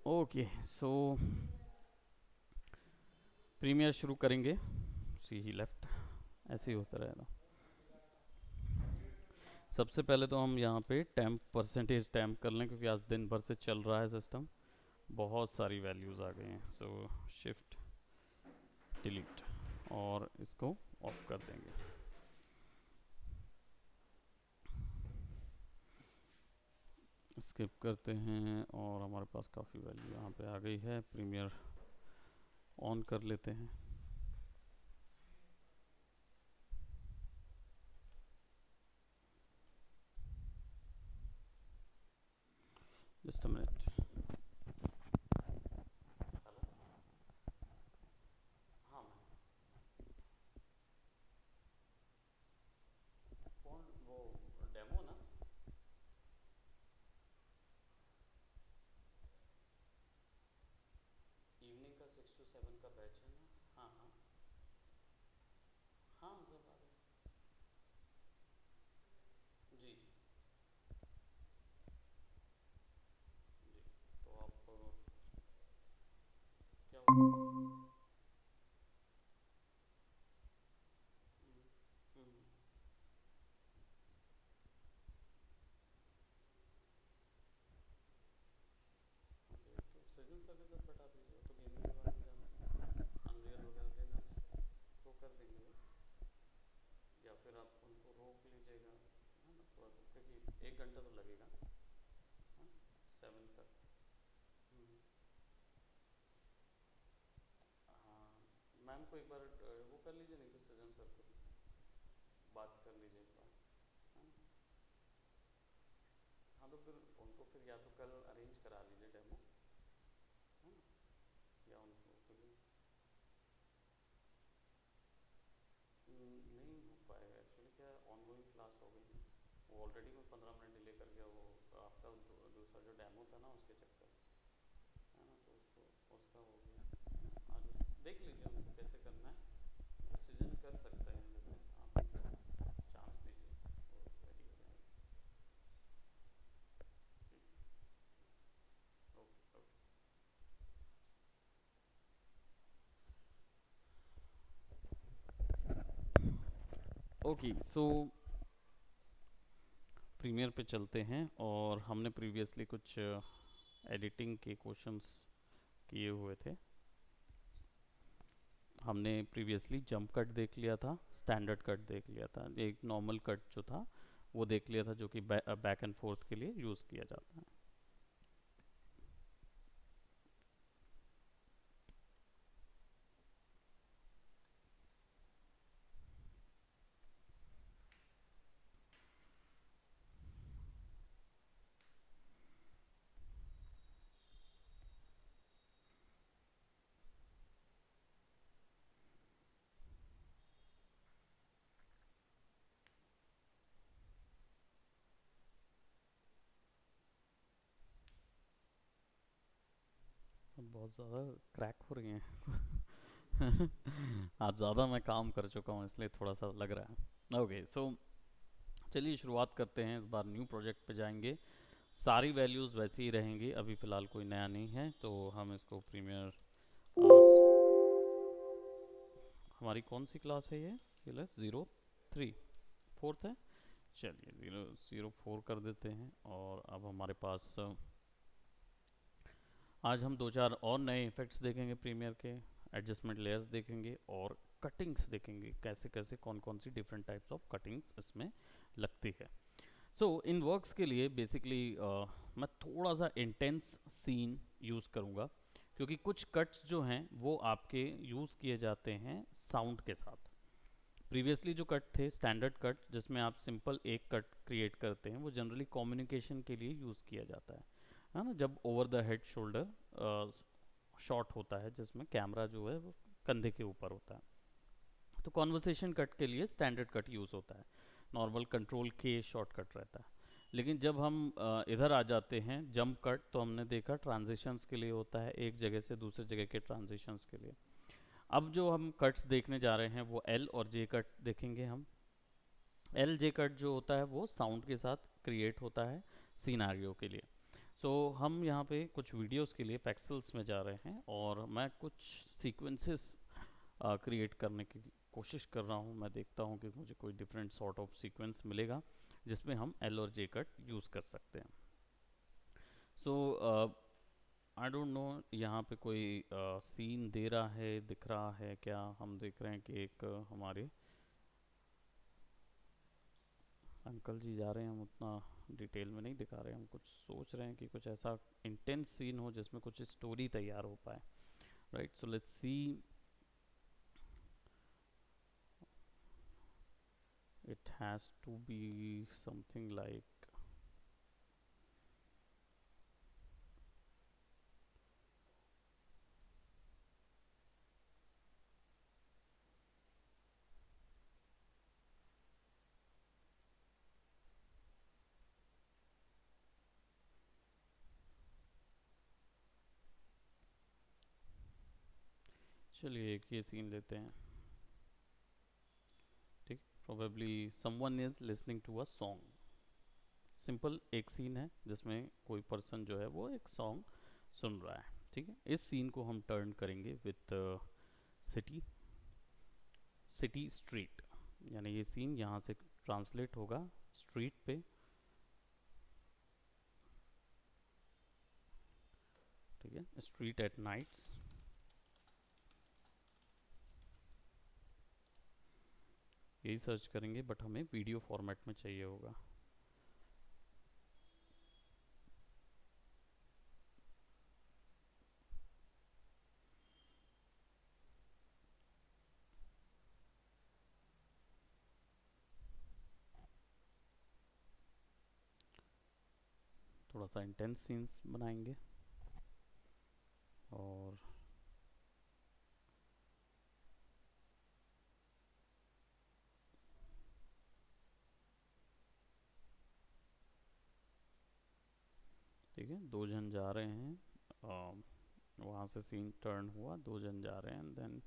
Okay, सो premiere शुरू करेंगे। सी ही left, ऐसे ही होता रहेगा। सबसे पहले तो हम यहाँ पे टेम्प परसेंटेज टेम्प कर लें, क्योंकि आज दिन भर से चल रहा है सिस्टम, बहुत सारी वैल्यूज़ आ गई हैं। सो शिफ्ट डिलीट और इसको ऑफ कर देंगे। स्किप करते हैं और हमारे पास काफ़ी वैल्यू यहाँ पे आ गई है। प्रीमियर ऑन कर लेते हैं। Just a minute. हाँ कौन वो डेमो ना? इवनिंग का 6 to 7 का बैच है ना? हाँ हाँ हाँ, सब आ गए। जी जी जी। तो आप क्या हुआ? हम्म, ओके, तो सृजन सर के साथ बैठा दीजिए, वो तो गेमिंग के बारे में जानते हैं, अनरियल वगैरह देना थ्रो कर देंगे वो। या फिर आप उनको रोक लीजिएगा, है ना, थोड़ा सा, क्योंकि 1 घंटा तो लगेगा। हाँ, 7 तक। हम्म, हाँ, मैम को एक बार वो कर लीजिए, नहीं तो सृजन सर को बात कर लीजिए एक बार, है ना। हाँ, तो फिर उनको फिर या तो कल अरेंज करा लीजिए डेमो, है ना, या उनको क्योंकि नहीं हो पाएगा एक्चुअली। क्या ऑनगोइंग क्लास हो गई है, वो ऑलरेडी मैं 15 मिनट डिले कर गया, वो आपका दूसरा जो डेमो था ना उसके चक्कर में, है ना, तो उसको उसका हो गया। आज देख लीजिए उनको कैसे करना है, डिसीजन कर सकते हैं, जैसे आप उनको चांस दीजिए, वो रेडी हो जाएंगे। Okay okay. ओके, सो प्रीमियर पे चलते हैं, और हमने प्रीवियसली कुछ एडिटिंग के क्वेश्चंस किए हुए थे। हमने प्रीवियसली जंप कट देख लिया था, स्टैंडर्ड कट देख लिया था, एक नॉर्मल कट जो था वो देख लिया था, जो कि बैक एंड फोर्थ के लिए यूज़ किया जाता है। बहुत ज़्यादा क्रैक हो रही हैं। आज ज़्यादा मैं काम कर चुका हूँ, इसलिए थोड़ा सा लग रहा है। ओके, सो चलिए शुरुआत करते हैं। इस बार न्यू प्रोजेक्ट पे जाएंगे। सारी वैल्यूज़ वैसे ही रहेंगी, अभी फ़िलहाल कोई नया नहीं है, तो हम इसको प्रीमियर हमारी कौन सी क्लास है ये? CLS 03 फोर्थ है। चलिए 004 कर देते हैं। और अब हमारे पास आज हम दो चार और नए इफ़ेक्ट्स देखेंगे प्रीमियर के, एडजस्टमेंट लेयर्स देखेंगे और कटिंग्स देखेंगे, कैसे कैसे कौन कौन सी डिफरेंट टाइप्स ऑफ कटिंग्स इसमें लगती है। सो इन वर्क्स के लिए बेसिकली मैं थोड़ा सा इंटेंस सीन यूज़ करूँगा, क्योंकि कुछ कट्स जो हैं वो आपके यूज़ किए जाते हैं साउंड के साथ। प्रीवियसली जो कट थे स्टैंडर्ड कट, जिसमें आप सिंपल एक कट क्रिएट करते हैं, वो जनरली कम्युनिकेशन के लिए यूज़ किया जाता है ना, जब over the head shoulder shot होता है, जिसमें कैमरा जो है वो कंधे के ऊपर होता है, तो कॉन्वर्सेशन कट के लिए स्टैंडर्ड कट यूज़ होता है। नॉर्मल कंट्रोल के शॉर्टकट रहता है। लेकिन जब हम इधर आ जाते हैं जंप कट, तो हमने देखा ट्रांजिशंस के लिए होता है, एक जगह से दूसरे जगह के ट्रांजिशंस के लिए। अब जो हम कट्स देखने जा रहे हैं वो एल और जे कट देखेंगे हम। एल जे कट जो होता है वो साउंड के साथ क्रिएट होता है सिनारियो के लिए। सो हम यहाँ पे कुछ वीडियोस के लिए पैक्सल्स में जा रहे हैं और मैं कुछ सीक्वेंसेस क्रिएट करने की कोशिश कर रहा हूँ। मैं देखता हूँ कि मुझे कोई डिफरेंट सॉर्ट ऑफ सीक्वेंस मिलेगा जिसमें हम एल और जे कट यूज़ कर सकते हैं। सो आई डोंट नो यहाँ पे कोई सीन दे रहा है, दिख रहा है क्या? हम देख रहे हैं कि एक हमारे अंकल जी जा रहे हैं, हम उतना डिटेल में नहीं दिखा रहे हैं, हम कुछ सोच रहे हैं कि कुछ ऐसा इंटेंस सीन हो जिसमें कुछ स्टोरी तैयार हो पाए, right? So let's see, it has to be something like चलिए एक ये सीन लेते हैं, ठीक? Probably someone is listening to a song. Simple एक सीन है जिसमें कोई पर्सन जो है वो एक सॉन्ग सुन रहा है, ठीक है? इस सीन को हम टर्न करेंगे विथ सिटी, सिटी स्ट्रीट, यानी ये सीन यहाँ से ट्रांसलेट होगा स्ट्रीट पे, ठीक है? Street at nights. यही सर्च करेंगे बट हमें वीडियो फॉर्मेट में चाहिए होगा। थोड़ा सा इंटेंस सीन्स बनाएंगे और ठीक है, दो जन जा रहे हैं, वहाँ से सीन टर्न हुआ, दो जन जा रहे हैं, देन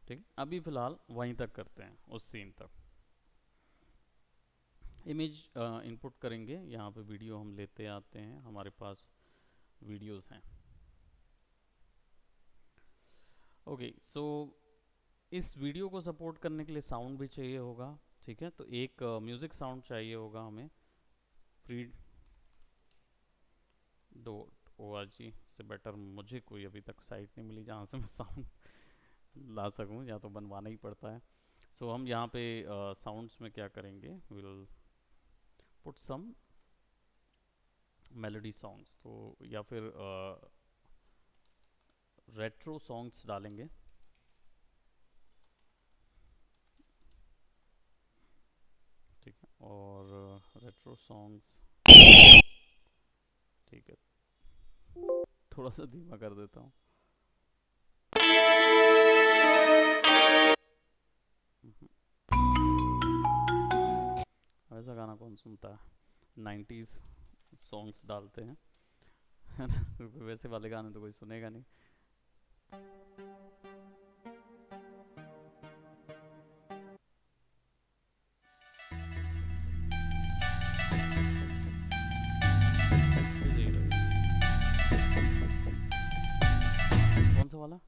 ठीक, अभी फ़िलहाल वहीं तक करते हैं, उस सीन तक। इमेज इनपुट करेंगे, यहाँ पे वीडियो हम लेते आते हैं, हमारे पास वीडियोस हैं। ओके, सो इस वीडियो को सपोर्ट करने के लिए साउंड भी चाहिए होगा, ठीक है? तो एक म्यूज़िक साउंड चाहिए होगा हमें, फ्री .org से बेटर मुझे कोई अभी तक साइट नहीं मिली जहाँ से मैं साउंड ला सकूँ, या तो बनवाना ही पड़ता है। सो हम यहाँ पे साउंड्स में क्या करेंगे, will put some melody songs, तो या फिर रेट्रो सॉन्ग्स डालेंगे, ठीक है? और रेट्रो सॉन्ग्स, ठीक है, थोड़ा सा धीमा कर देता हूँ। ऐसा गाना कौन सुनता है, 90s सॉन्ग्स डालते हैं है ना? वैसे वाले गाने तो कोई सुनेगा नहीं। कौन सा वाला?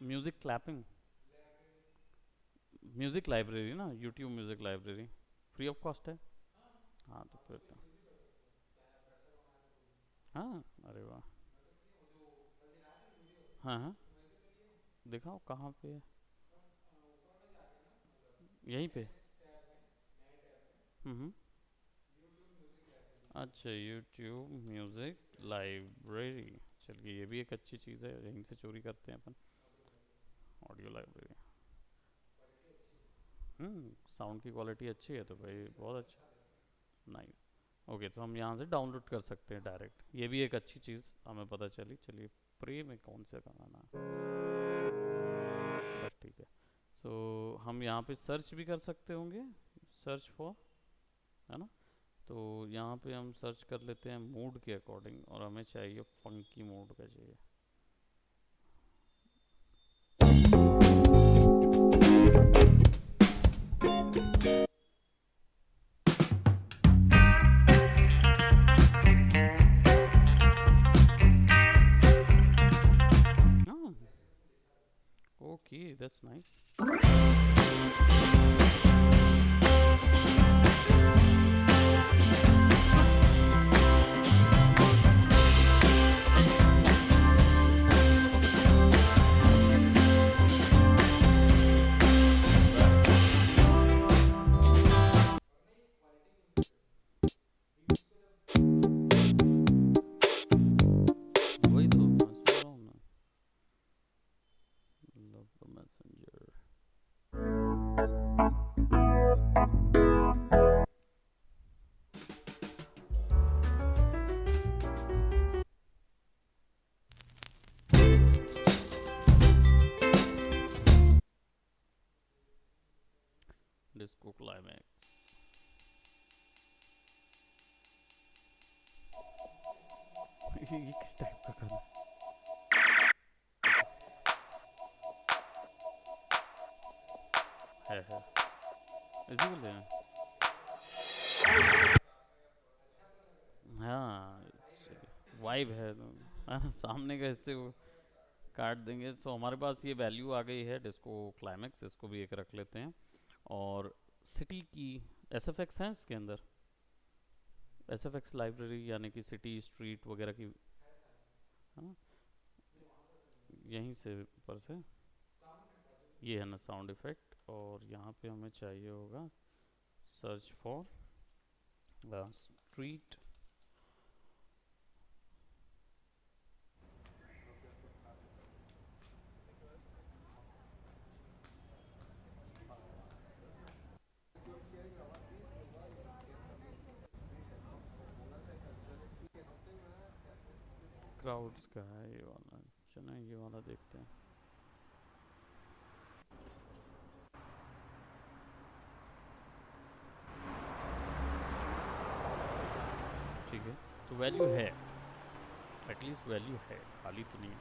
म्यूजिक क्लैपिंग, म्यूजिक लाइब्रेरी ना, YouTube music library free of cost है। हाँ तो फिर तो हाँ, अरे वाह, हाँ हाँ, दिखाओ कहाँ पे है, यहीं पे? हम्म, अच्छा, यूट्यूब म्यूजिक लाइब्रेरी, चलिए ये भी एक अच्छी चीज़ है, यहीं से चोरी करते हैं अपन, ऑडियो लाइब्रेरी। साउंड की क्वालिटी अच्छी है तो भाई बहुत अच्छा, नाइस। ओके, तो हम यहाँ से डाउनलोड कर सकते हैं डायरेक्ट, ये भी एक अच्छी चीज़ हमें पता चली। चलिए, प्रे में कौन सा गाना है, बस ठीक है। सो हम यहाँ पे सर्च भी कर सकते होंगे, सर्च फॉर, है ना? तो यहाँ पे हम सर्च कर लेते हैं मूड के अकॉर्डिंग, और हमें चाहिए फंकी मूड का चाहिए। this, nice. वही तो मैं सुन रहा हूँ ना, love the messenger. Disco climax. ये किस टाइप का गाना है इसी को ले आए? हाँ, वाइब है तो हाँ, सामने का हिस्से को काट देंगे. सो हमारे पास ये वैल्यू आ गई है डिस्को क्लाइमैक्स, इसको भी एक रख लेते हैं. और सिटी की एस एफ एक्स है इसके अंदर, एस एफ एक्स लाइब्रेरी यानी कि सिटी स्ट्रीट वगैरह की. हाँ, यहीं से ऊपर से ये है ना साउंड इफेक्ट. और यहाँ पे हमें चाहिए होगा सर्च फॉर स्ट्रीट. क्राउड्स का है ये वाला, चलो ये वाला देखते हैं. ठीक है, तो वैल्यू है, एटलीस्ट वैल्यू है, खाली तो नहीं है.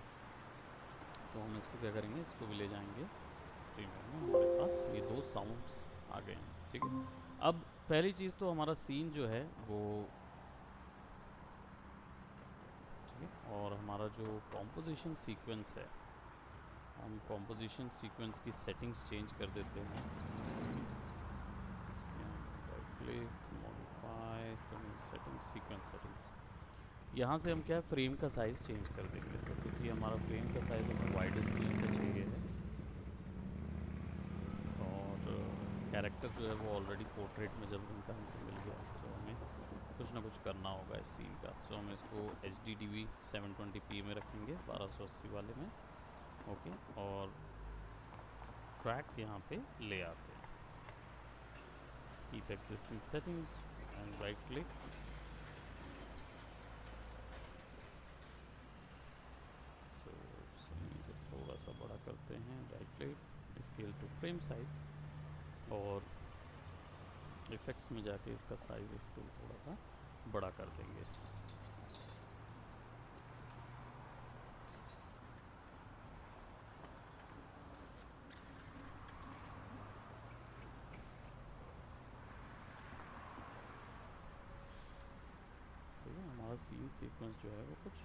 तो हम इसको क्या करेंगे, इसको भी ले जाएंगे प्रीमियर में. हमारे पास ये दो साउंड्स आ गए हैं. ठीक है, अब पहली चीज़ तो हमारा सीन जो है वो, ठीक है, और हमारा जो कॉम्पोजिशन सीक्वेंस है, हम कॉम्पोजिशन सीक्वेंस की सेटिंग्स चेंज कर देते हैं. Click modify settings, sequence settings. यहाँ से हम क्या है, फ्रेम का साइज़ चेंज कर देंगे. तो क्योंकि हमारा फ्रेम का साइज़ हमें वाइड स्क्रीन का चाहिए है, और कैरेक्टर जो है वो ऑलरेडी पोर्ट्रेट में जब उनका हमको मिल गया, तो हमें कुछ ना कुछ करना होगा इस सीन का. तो हम इसको HDTV 720p में रखेंगे, 1280 वाले में. ओके, और ट्रैक यहाँ पे ले आते हैं. Keep existing settings and right click. थोड़ा सा बड़ा करते हैं, right click, scale to frame size, और इफेक्ट्स में जाके इसका साइज इसको थोड़ा सा बड़ा कर देंगे. ठीक है, हमारा सीन सीक्वेंस जो है वो कुछ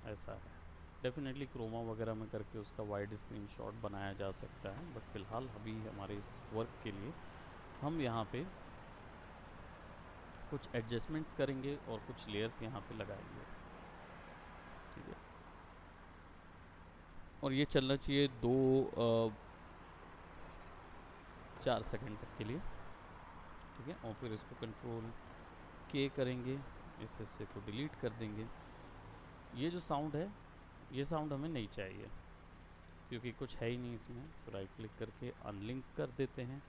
ऐसा है. डेफिनेटली क्रोमा वगैरह में करके उसका वाइड स्क्रीन शॉट बनाया जा सकता है, बट फ़िलहाल अभी हमारे इस वर्क के लिए हम यहाँ पे कुछ एडजस्टमेंट्स करेंगे और कुछ लेयर्स यहाँ पे लगाएंगे. ठीक है, और ये चलना चाहिए 4 सेकंड तक के लिए. ठीक है, और फिर इसको कंट्रोल के करेंगे, इस हिस्से को डिलीट कर देंगे. ये जो साउंड है, ये साउंड हमें नहीं चाहिए क्योंकि कुछ है ही नहीं इसमें. तो राइट क्लिक करके अनलिंक कर देते हैं,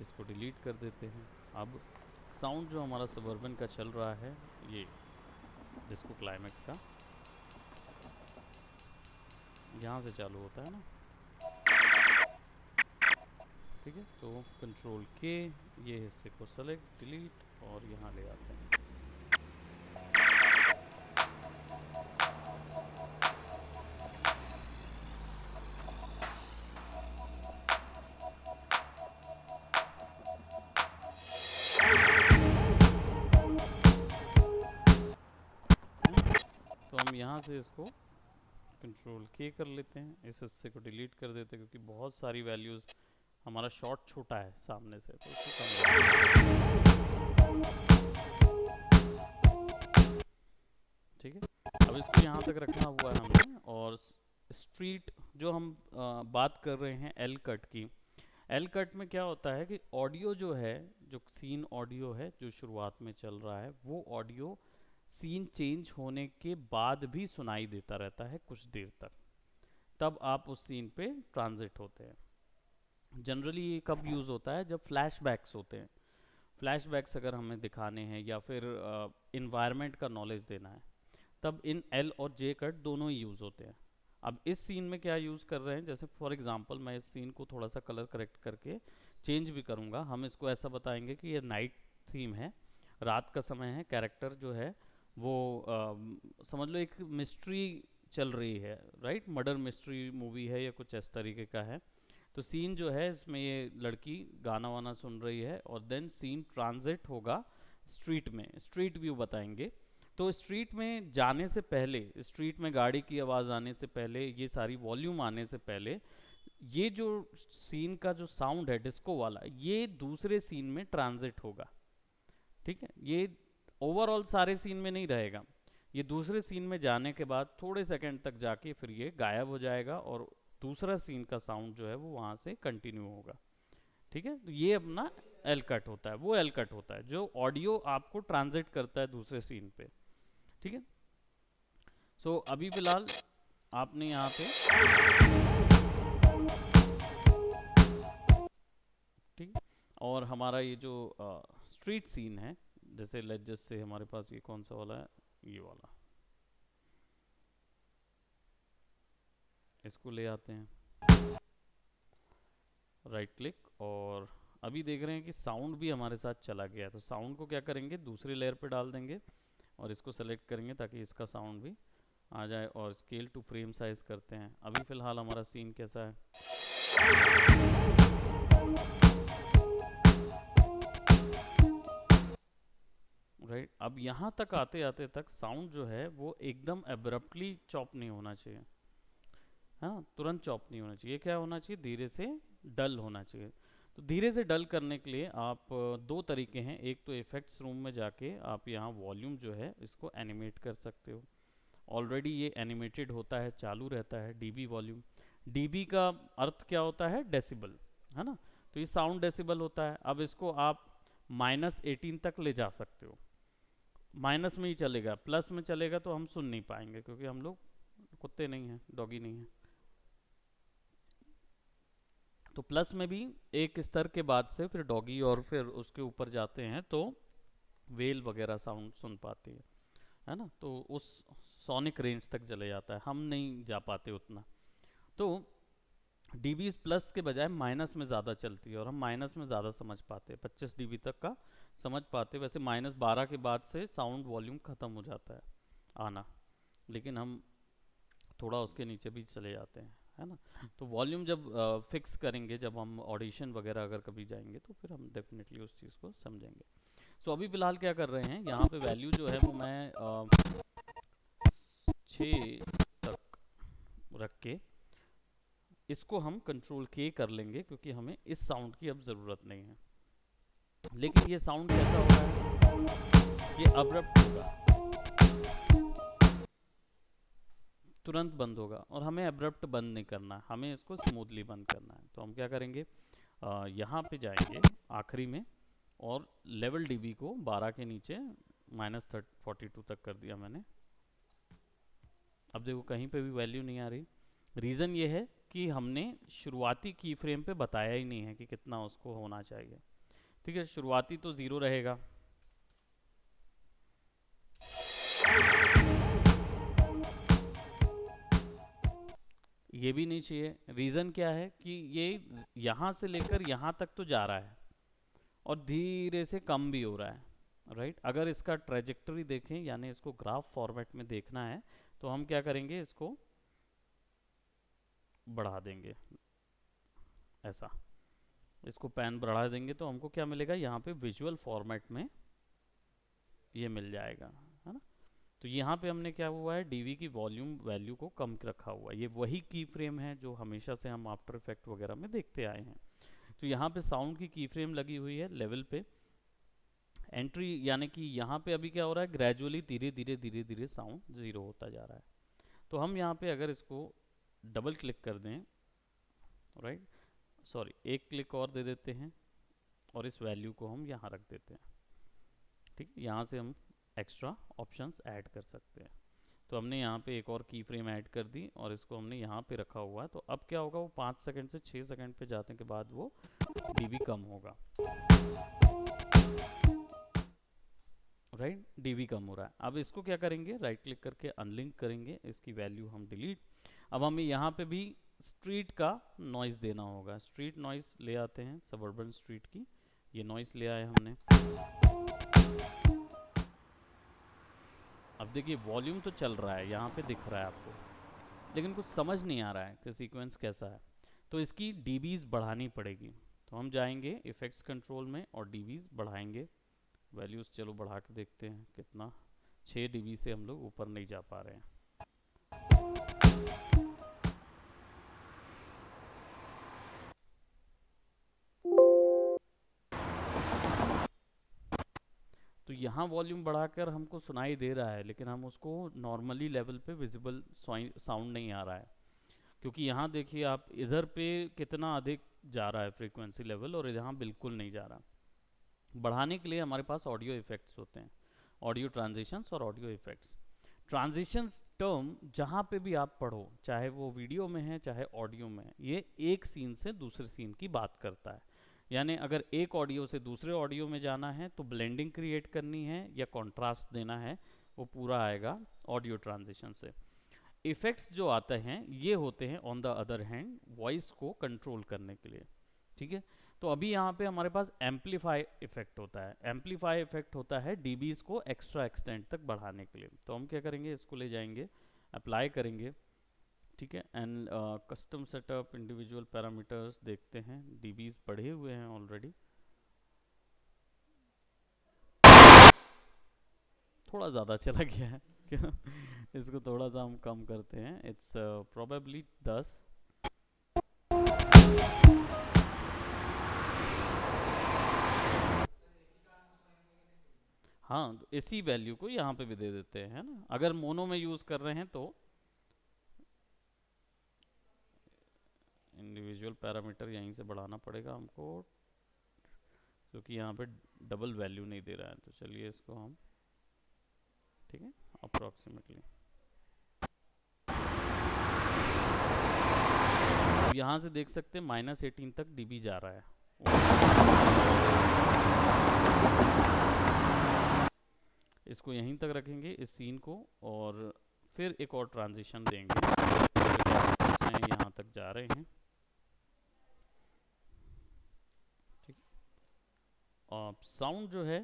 इसको डिलीट कर देते हैं. अब साउंड जो हमारा सबर्बन का चल रहा है, ये डिस्को क्लाइमैक्स का, यहाँ से चालू होता है ना. ठीक है, तो कंट्रोल के, ये हिस्से को सेलेक्ट, डिलीट, और यहाँ ले आते हैं. तो हम यहाँ से इसको कंट्रोल के कर लेते हैं, इस हिस्से को डिलीट कर देते हैं क्योंकि बहुत सारी वैल्यूज़, हमारा शॉट छोटा है सामने से, तो इसको कम कर, ठीक है। अब इसको यहाँ तक रखना हुआ है हमने। और स्ट्रीट जो हम बात कर रहे हैं एल कट की, एल कट में क्या होता है कि ऑडियो जो है, जो सीन ऑडियो है जो शुरुआत में चल रहा है, वो ऑडियो सीन चेंज होने के बाद भी सुनाई देता रहता है कुछ देर तक, तब आप उस सीन पे ट्रांजिट होते हैं। जनरली ये कब यूज़ होता है, जब फ्लैशबैक्स होते हैं। फ्लैशबैक्स अगर हमें दिखाने हैं या फिर इन्वायरमेंट का नॉलेज देना है, तब इन एल और जे कट दोनों ही यूज़ होते हैं। अब इस सीन में क्या यूज़ कर रहे हैं, जैसे फॉर एग्जांपल मैं इस सीन को थोड़ा सा कलर करेक्ट करके चेंज भी करूँगा। हम इसको ऐसा बताएंगे कि ये नाइट थीम है, रात का समय है, कैरेक्टर जो है वो समझ लो एक मिस्ट्री चल रही है, राइट, मर्डर मिस्ट्री मूवी है या कुछ इस तरीके का है। तो सीन जो है इसमें ये लड़की गाना वाना सुन रही है और देन सीन ट्रांजिट होगा स्ट्रीट में, स्ट्रीट व्यू बताएंगे। तो स्ट्रीट में जाने से पहले, स्ट्रीट में गाड़ी की आवाज़ आने से पहले, ये सारी वॉल्यूम आने से पहले, ये जो सीन का जो साउंड है डिस्को वाला, ये दूसरे सीन में ट्रांजिट होगा, ठीक है। ये ओवरऑल सारे सीन में नहीं रहेगा, ये दूसरे सीन में जाने के बाद थोड़े सेकंड तक जाके फिर ये गायब हो जाएगा और दूसरा सीन का साउंड जो है वो वहाँ से कंटिन्यू होगा, ठीक है। तो ये अपना एल कट होता है, वो एल कट होता है जो ऑडियो आपको ट्रांजिट करता है दूसरे सीन पे, ठीक है। सो अभी फिलहाल आपने यहाँ पे, ठीक है। और हमारा ये जो स्ट्रीट सीन है, जैसे लेजस से हमारे पास ये कौन सा वाला है, ये वाला, इसको ले आते हैं, राइट क्लिक, और अभी देख रहे हैं कि साउंड भी हमारे साथ चला गया है। तो साउंड को क्या करेंगे, दूसरी लेयर पे डाल देंगे और इसको सेलेक्ट करेंगे ताकि इसका साउंड भी आ जाए। और स्केल टू फ्रेम साइज करते हैं। अभी फ़िलहाल हमारा सीन कैसा है, राइट। अब यहाँ तक आते आते तक साउंड जो है वो एकदम एब्रप्टली चॉप नहीं होना चाहिए, हाँ, तुरंत चॉप नहीं होना चाहिए। क्या होना चाहिए, धीरे से डल होना चाहिए। तो धीरे से डल करने के लिए आप दो तरीके हैं। एक तो इफ़ेक्ट्स रूम में जाके आप यहाँ वॉल्यूम जो है इसको एनिमेट कर सकते हो। ऑलरेडी ये एनिमेटेड होता है, चालू रहता है डीबी वॉल्यूम। डीबी का अर्थ क्या होता है, डेसिबल, है ना। तो ये साउंड डेसिबल होता है। अब इसको आप -18 तक ले जा सकते हो। माइनस में ही चलेगा, प्लस में चलेगा तो हम सुन नहीं पाएंगे क्योंकि हम लोग कुत्ते नहीं हैं, डॉगी नहीं है। तो प्लस में भी एक स्तर के बाद से फिर डॉगी और फिर उसके ऊपर जाते हैं तो वेल वगैरह साउंड सुन पाती है ना। तो उस सोनिक रेंज तक चले जाता है, हम नहीं जा पाते उतना। तो डीबी प्लस के बजाय माइनस में ज़्यादा चलती है और हम माइनस में ज़्यादा समझ पाते हैं, 25 डीबी तक का समझ पाते हैं। वैसे -12 के बाद से साउंड वॉल्यूम ख़त्म हो जाता है आना, लेकिन हम थोड़ा उसके नीचे भी चले जाते हैं, है ना। तो वॉल्यूम जब फिक्स करेंगे, जब हम ऑडिशन वगैरह अगर कभी जाएंगे तो फिर हम डेफिनेटली उस चीज़ को समझेंगे। सो अभी फ़िलहाल क्या कर रहे हैं, यहाँ पे वैल्यू जो है वो मैं 6 तक रख के इसको हम कंट्रोल के कर लेंगे क्योंकि हमें इस साउंड की अब ज़रूरत नहीं है। लेकिन ये साउंड कैसा हो रहा है, ये अब्रप्ट होगा, तुरंत बंद होगा। और हमें अब्रप्ट बंद नहीं करना है, हमें इसको स्मूथली बंद करना है। तो हम क्या करेंगे, यहाँ पे जाएंगे आखिरी में और लेवल डीबी को 12 के नीचे -42 तक कर दिया मैंने। अब देखो कहीं पे भी वैल्यू नहीं आ रही। रीज़न ये है कि हमने शुरुआती की फ्रेम पे बताया ही नहीं है कि कितना उसको होना चाहिए, ठीक है। शुरुआती तो 0 रहेगा, ये भी नहीं चाहिए। रीज़न क्या है कि ये यहाँ से लेकर यहाँ तक तो जा रहा है और धीरे से कम भी हो रहा है, राइट। अगर इसका ट्रेजेक्टरी देखें, यानी इसको ग्राफ फॉर्मेट में देखना है, तो हम क्या करेंगे, इसको बढ़ा देंगे ऐसा, इसको पैन बढ़ा देंगे तो हमको क्या मिलेगा, यहाँ पे विजुअल फॉर्मेट में ये मिल जाएगा, है ना। तो यहाँ पे हमने क्या हुआ है, डीवी की वॉल्यूम वैल्यू को कम रखा हुआ है। ये वही की फ्रेम है जो हमेशा से हम आफ्टर इफेक्ट वगैरह में देखते आए हैं। तो यहाँ पे साउंड की फ्रेम लगी हुई है लेवल पे एंट्री, यानी कि यहाँ पे अभी क्या हो रहा है, ग्रेजुअली धीरे धीरे धीरे धीरे साउंड ज़ीरो होता जा रहा है। तो हम यहाँ पे अगर इसको डबल क्लिक कर दें, राइट, सॉरी एक क्लिक और दे देते हैं और इस वैल्यू को हम यहाँ रख देते हैं। ठीक, यहाँ से हम एक्स्ट्रा ऑप्शंस ऐड कर सकते हैं। तो हमने यहाँ पे एक और की फ्रेम ऐड कर दी और इसको हमने यहाँ पे रखा हुआ है। तो अब क्या होगा, वो 5 सेकंड से 6 सेकंड पे जाने के बाद वो डीबी कम होगा, राइट, डीबी कम हो रहा है। अब इसको क्या करेंगे, राइट क्लिक करके अनलिंक करेंगे, इसकी वैल्यू हम डिलीट। अब हमें यहाँ पे भी स्ट्रीट का नॉइज़ देना होगा। स्ट्रीट नॉइज़ ले आते हैं, सबअर्बन स्ट्रीट की ये नॉइज़ ले आए हमने। अब देखिए वॉल्यूम तो चल रहा है, यहाँ पे दिख रहा है आपको, लेकिन कुछ समझ नहीं आ रहा है कि सीक्वेंस कैसा है। तो इसकी डीबीज़ बढ़ानी पड़ेगी। तो हम जाएंगे इफेक्ट्स कंट्रोल में और डीबीज़ बढ़ाएंगे। वैल्यूज़ चलो बढ़ा के देखते हैं कितना, 6 डीबी से हम लोग ऊपर नहीं जा पा रहे हैं। तो यहाँ वॉल्यूम बढ़ाकर हमको सुनाई दे रहा है, लेकिन हम उसको नॉर्मली लेवल पे विजिबल साउंड नहीं आ रहा है, क्योंकि यहाँ देखिए आप इधर पे कितना अधिक जा रहा है फ्रीक्वेंसी लेवल और यहाँ बिल्कुल नहीं जा रहा। बढ़ाने के लिए हमारे पास ऑडियो इफेक्ट्स होते हैं, ऑडियो ट्रांजिशंस और ऑडियो इफेक्ट्स। ट्रांजिशंस टर्म जहाँ पे भी आप पढ़ो, चाहे वो वीडियो में है चाहे ऑडियो में है, ये एक सीन से दूसरे सीन की बात करता है। यानी अगर एक ऑडियो से दूसरे ऑडियो में जाना है तो ब्लेंडिंग क्रिएट करनी है या कॉन्ट्रास्ट देना है, वो पूरा आएगा ऑडियो ट्रांजिशन से। इफेक्ट्स जो आते हैं ये होते हैं on the other hand voice को कंट्रोल करने के लिए। ठीक है, तो अभी यहाँ पे हमारे पास एम्पलीफाई इफेक्ट होता है। एम्पलीफाई इफेक्ट होता है डीबीज को एक्स्ट्रा एक्सटेंड तक बढ़ाने के लिए। तो हम क्या करेंगे, इसको ले जाएंगे, अप्लाई करेंगे, ठीक है, and custom setup individual parameters देखते हैं, डीबीज बढ़े हुए हैं ऑलरेडी, थोड़ा ज़्यादा चला गया है क्यों, इसको थोड़ा सा हम कम करते हैं, इट्स प्रोबेबली 10। हाँ, तो इसी वैल्यू को यहाँ पे भी दे देते हैं, है ना। अगर मोनो में यूज़ कर रहे हैं तो इंडिविजुअल पैरामीटर यहीं से बढ़ाना पड़ेगा हमको, क्योंकि यहाँ पे डबल वैल्यू नहीं दे रहा है। तो चलिए इसको हम, ठीक है, अप्रॉक्सीमेटली यहाँ से देख सकते हैं -18 तक डीबी जा रहा है। इसको यहीं तक रखेंगे इस सीन को, और फिर एक और ट्रांजिशन देंगे, यहाँ तक जा रहे हैं, ठीक। साउंड जो है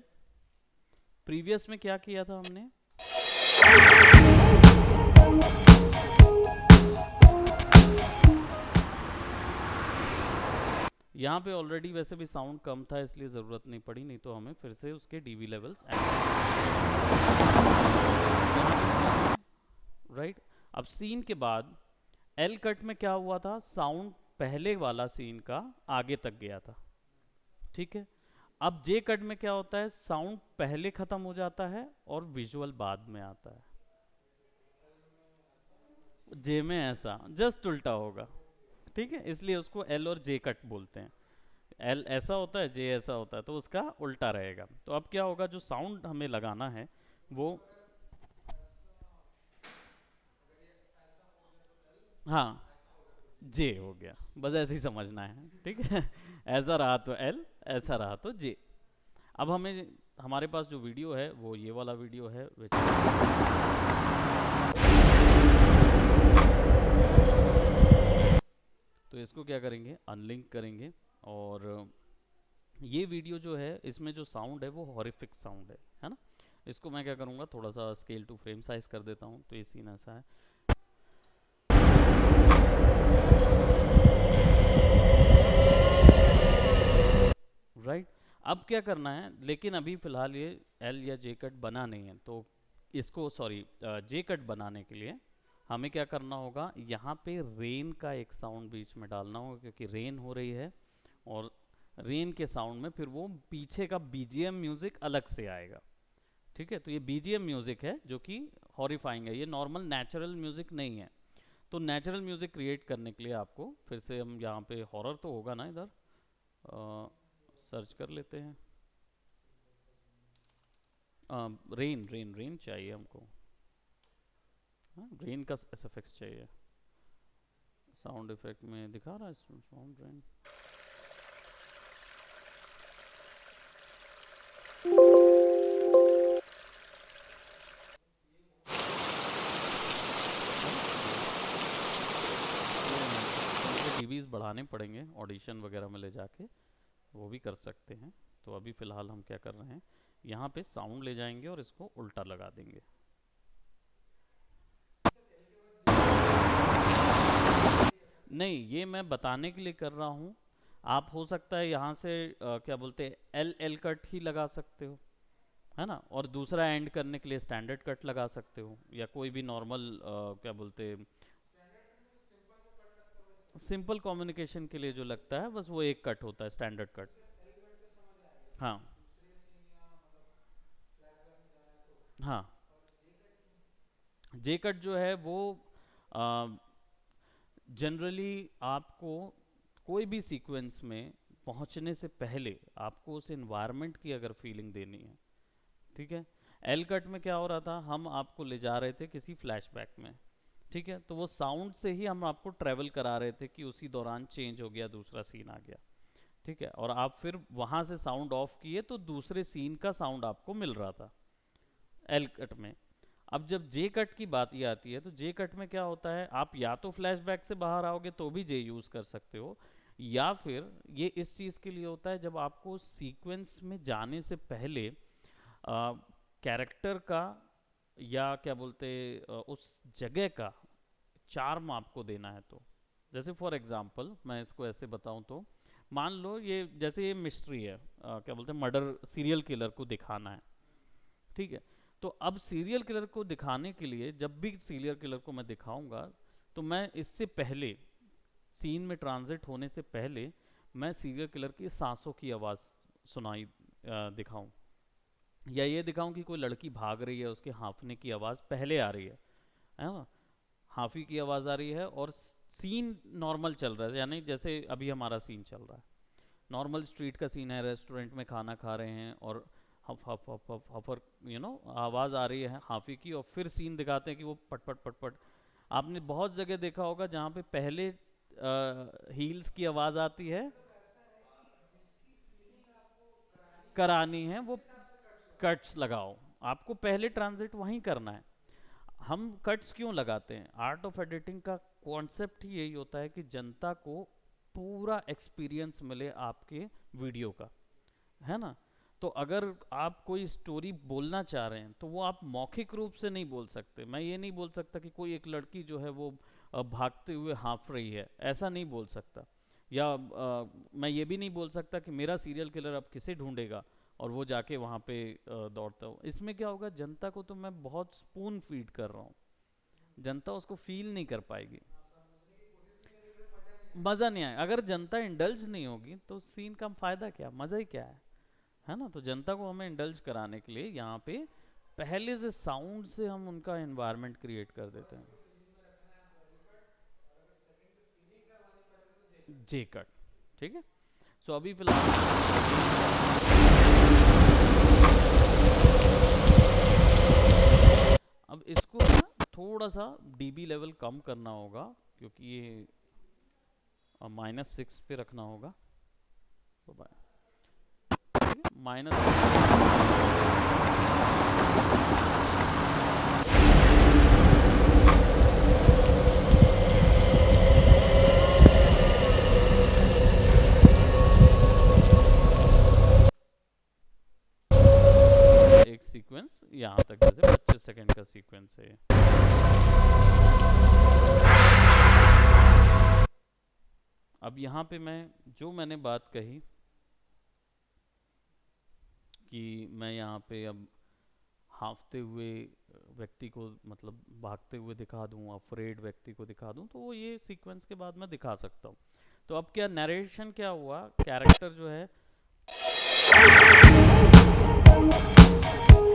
प्रीवियस में क्या किया था हमने, यहाँ पे ऑलरेडी वैसे भी साउंड कम था इसलिए ज़रूरत नहीं पड़ी, नहीं तो हमें फिर से उसके डीबी लेवल्स राइट। अब सीन के बाद एल कट में क्या हुआ था, साउंड पहले वाला सीन का आगे तक गया था, ठीक है। अब जे कट में क्या होता है, साउंड पहले खत्म हो जाता है और विजुअल बाद में आता है। जे में ऐसा जस्ट उल्टा होगा, ठीक है, इसलिए उसको एल और जे कट बोलते हैं। एल ऐसा होता है, जे ऐसा होता है, तो उसका उल्टा रहेगा। तो अब क्या होगा, जो साउंड हमें लगाना है वो, हाँ, जे हो गया, बस ऐसे ही समझना है, ठीक है। ऐसा रहा तो एल, ऐसा रहा तो जे। अब हमें, हमारे पास जो वीडियो है वो ये वाला वीडियो है, तो इसको क्या करेंगे, अनलिंक करेंगे। और ये वीडियो जो है इसमें जो साउंड है वो हॉरिफिक साउंड है ना। इसको मैं क्या करूँगा, थोड़ा सा स्केल टू फ्रेम साइज कर देता हूँ। तो ये सीन ऐसा है, राइट। अब क्या करना है, लेकिन अभी फ़िलहाल ये एल या जे कट बना नहीं है, तो इसको सॉरी जे कट बनाने के लिए हमें क्या करना होगा, यहाँ पे रेन का एक साउंड बीच में डालना होगा, क्योंकि रेन हो रही है और रेन के साउंड में फिर वो पीछे का बीजीएम म्यूजिक अलग से आएगा। ठीक है, तो ये बीजीएम म्यूजिक है जो कि हॉरिफाइंग है, ये नॉर्मल नेचुरल म्यूजिक नहीं है। तो नेचुरल म्यूजिक क्रिएट करने के लिए आपको फिर से हम यहाँ पे हॉरर तो होगा ना इधर, सर्च कर लेते हैं। रेन रेन रेन चाहिए हमको, हाँ रेन का एसएफएक्स चाहिए। साउंड इफेक्ट में दिखा रहा है साउंड रेन। डीबीज बढ़ाने पड़ेंगे ऑडिशन वगैरह में ले जाके, वो भी कर सकते हैं। तो अभी फ़िलहाल हम क्या कर रहे हैं, यहाँ पे साउंड ले जाएंगे और इसको उल्टा लगा देंगे। नहीं, ये मैं बताने के लिए कर रहा हूँ। आप हो सकता है यहाँ से क्या बोलते हैं एल एल कट ही लगा सकते हो, है ना, और दूसरा एंड करने के लिए स्टैंडर्ड कट लगा सकते हो, या कोई भी नॉर्मल क्या बोलते हैं सिंपल कम्युनिकेशन के लिए जो लगता है बस वो एक कट होता है, स्टैंडर्ड कट। हाँ हाँ, जे कट जो है वो जनरली आपको कोई भी सीक्वेंस में पहुंचने से पहले आपको उस एनवायरनमेंट की अगर फीलिंग देनी है, ठीक है। एल कट में क्या हो रहा था, हम आपको ले जा रहे थे किसी फ्लैशबैक में, ठीक है, तो वो साउंड से ही हम आपको ट्रेवल करा रहे थे कि उसी दौरान चेंज हो गया, दूसरा सीन आ गया, ठीक है, और आप फिर वहां से साउंड ऑफ किए तो दूसरे सीन का साउंड आपको मिल रहा था एल कट में। अब जब जे कट की बात ये आती है तो जे कट में क्या होता है, आप या तो फ्लैशबैक से बाहर आओगे तो भी जे यूज कर सकते हो, या फिर ये इस चीज के लिए होता है जब आपको सीक्वेंस में जाने से पहले कैरेक्टर का या क्या बोलते उस जगह का चार्म आपको देना है। तो जैसे फॉर एग्जांपल मैं इसको ऐसे बताऊं तो मान लो ये जैसे ये मिस्ट्री है, क्या बोलते हैं मर्डर सीरियल किलर को दिखाना है, ठीक है। तो अब सीरियल किलर को दिखाने के लिए जब भी सीरियल किलर को मैं दिखाऊंगा तो मैं इससे पहले सीन में ट्रांजिट होने से पहले मैं सीरियल किलर की सांसों की आवाज़ सुनाई दिखाऊं, या ये दिखाऊं कि कोई लड़की भाग रही है उसके हाँफने की आवाज़ पहले आ रही है ना, हाफी की आवाज़ आ रही है और सीन नॉर्मल चल रहा है, यानी जैसे अभी हमारा सीन चल रहा है नॉर्मल स्ट्रीट का सीन है, रेस्टोरेंट में खाना खा रहे हैं और हफ हफ हफ हफ हफर आवाज़ आ रही है हाफी की, और फिर सीन दिखाते हैं कि वो पट पट पट पट। आपने बहुत जगह देखा होगा जहाँ पे पहले हील्स की आवाज़ आती है, करानी है वो कट्स लगाओ, आपको पहले ट्रांजिट वहीं करना है। हम कट्स क्यों लगाते हैं, आर्ट ऑफ एडिटिंग का कॉन्सेप्ट ही यही होता है कि जनता को पूरा एक्सपीरियंस मिले आपके वीडियो का, है ना। तो अगर आप कोई स्टोरी बोलना चाह रहे हैं तो वो आप मौखिक रूप से नहीं बोल सकते। मैं ये नहीं बोल सकता कि कोई एक लड़की जो है वो भागते हुए हाँफ रही है, ऐसा नहीं बोल सकता। या मैं ये भी नहीं बोल सकता कि मेरा सीरियल किलर अब किसे ढूंढेगा और वो जाके वहाँ पे दौड़ता हो। इसमें क्या होगा, जनता को तो मैं बहुत स्पून फीड कर रहा हूँ, जनता उसको फील नहीं कर पाएगी, मज़ा नहीं आए। अगर जनता इंडल्ज नहीं होगी तो सीन का फायदा क्या, मज़ा ही क्या है ना। तो जनता को हमें इंडल्ज कराने के लिए यहाँ पे पहले से साउंड से हम उनका एनवायरनमेंट क्रिएट कर देते हैं। जे कट, ठीक है। सो अभी फिलहाल अब इसको ना थोड़ा सा डीबी लेवल कम करना होगा, क्योंकि ये -6 पे रखना होगा, माइनस एक सीक्वेंस यहाँ तक, जैसे 25 सेकंड का सीक्वेंस है। अब यहाँ पे मैं जो मैंने बात कही कि मैं यहाँ पे अब हांफते हुए व्यक्ति को मतलब भागते हुए दिखा दूं, अफ्रेड व्यक्ति को दिखा दूं, तो वो ये सीक्वेंस के बाद मैं दिखा सकता हूँ। तो अब क्या नरेशन क्या हुआ, कैरेक्टर जो है